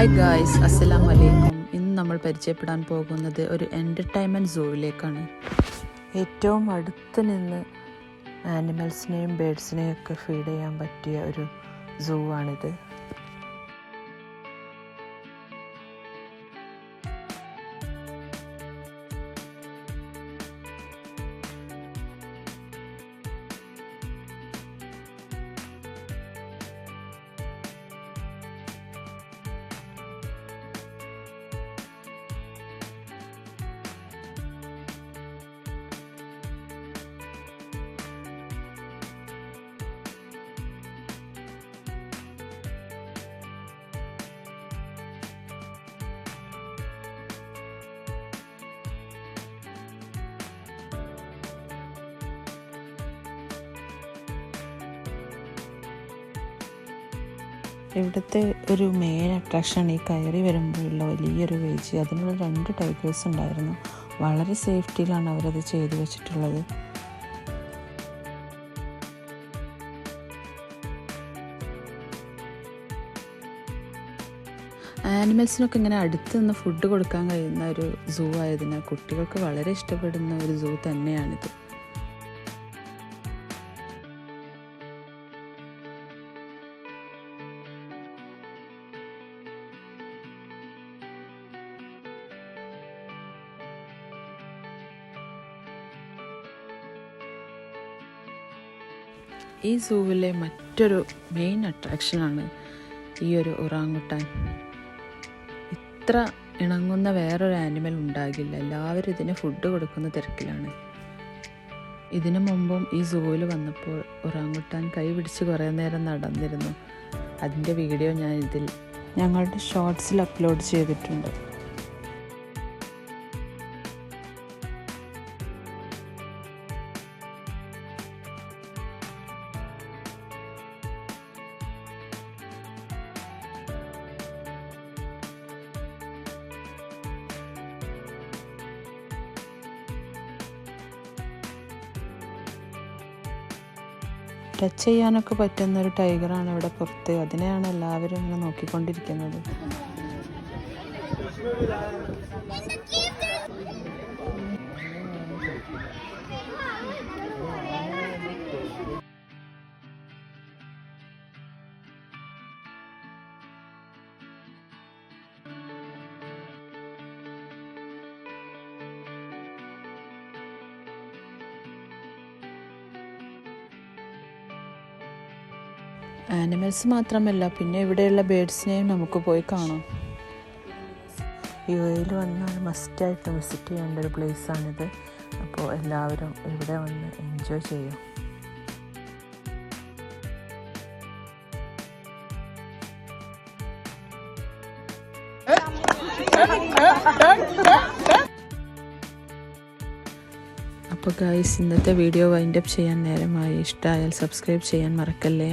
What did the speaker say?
Hi guys, അസ്സലാമു അലൈക്കും. ഇന്ന് നമ്മൾ പരിചയപ്പെടാൻ പോകുന്നത് ഒരു എൻ്റർടൈൻമെൻറ്റ് സൂവിലേക്കാണ്. ഏറ്റവും അടുത്ത് നിന്ന് ആനിമൽസിനെയും ബേഡ്സിനെയും ഒക്കെ ഫീഡ് ചെയ്യാൻ പറ്റിയ ഒരു സൂ ആണിത്. ഇവിടുത്തെ ഒരു മെയിൻ അട്രാക്ഷൻ ഈ കയറി വരുമ്പോഴുള്ള വലിയൊരു വേജ്. അതിനുള്ള 2 ടൈഗേഴ്സ് ഉണ്ടായിരുന്നു. വളരെ സേഫ്റ്റിയിലാണ് അവരത് ചെയ്തു വെച്ചിട്ടുള്ളത്. ആനിമൽസിനൊക്കെ ഇങ്ങനെ അടുത്ത് നിന്ന് ഫുഡ് കൊടുക്കാൻ കഴിയുന്ന ഒരു സൂ ആയതിനാൽ കുട്ടികൾക്ക് വളരെ ഇഷ്ടപ്പെടുന്ന ഒരു സൂ തന്നെയാണിത്. ഈ സൂവിലെ മറ്റൊരു മെയിൻ അട്രാക്ഷനാണ് ഈ ഒരു ഒറാങ്ങുട്ടാൻ. ഇത്ര ഇണങ്ങുന്ന വേറൊരു ആനിമൽ ഉണ്ടാകില്ല. എല്ലാവരും ഇതിന് ഫുഡ് കൊടുക്കുന്ന തിരക്കിലാണ്. ഇതിനു മുമ്പും ഈ സൂവിൽ വന്നപ്പോൾ ഒറാങ്ങുട്ടാൻ കൈ പിടിച്ച് കുറേ നേരം നടന്നിരുന്നു. അതിൻ്റെ വീഡിയോ ഞാൻ ഞങ്ങളുടെ ഷോർട്സിൽ അപ്ലോഡ് ചെയ്തിട്ടുണ്ട്. ടച്ച് ചെയ്യാനൊക്കെ പറ്റുന്ന ഒരു ടൈഗറാണ് ഇവിടെ പുറത്ത്. അതിനെയാണ് എല്ലാവരും ഇങ്ങനെ നോക്കിക്കൊണ്ടിരിക്കുന്നത്. ആനിമൽസ് മാത്രമല്ല, പിന്നെ ഇവിടെയുള്ള ബേഡ്സിനെയും നമുക്ക് പോയി കാണാം. യുഎഇയിൽ വന്നാൽ മസ്റ്റായിട്ട് വിസിറ്റ് ചെയ്യേണ്ട ഒരു പ്ലേസാണിത്. അപ്പോൾ എല്ലാവരും ഇവിടെ വന്ന് എൻജോയ് ചെയ്യും. അപ്പോൾ ഗൈസ്, ഇന്നത്തെ വീഡിയോ വൈൻഡപ്പ് ചെയ്യാൻ നേരമായി. ഇഷ്ടമായാൽ സബ്സ്ക്രൈബ് ചെയ്യാൻ മറക്കല്ലേ.